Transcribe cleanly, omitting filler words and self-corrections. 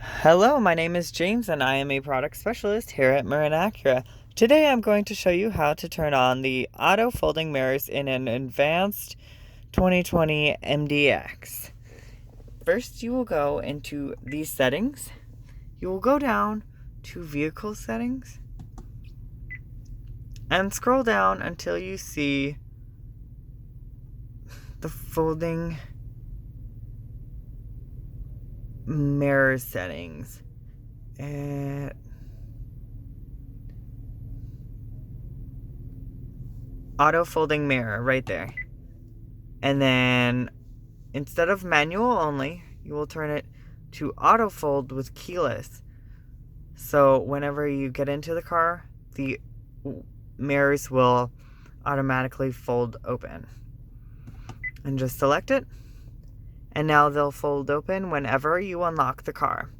Hello, my name is James and I am a product specialist here at Acura. Today I'm going to show you how to turn on the auto folding mirrors in an advanced 2020 MDX. First you will go into these settings. You will go down to vehicle settings and scroll down until you see the folding mirror settings. Auto folding mirror right there. And then instead of manual only, you will turn it to auto fold with keyless. So whenever you get into the car, the mirrors will automatically fold open. And just select it. And now they'll fold open whenever you unlock the car.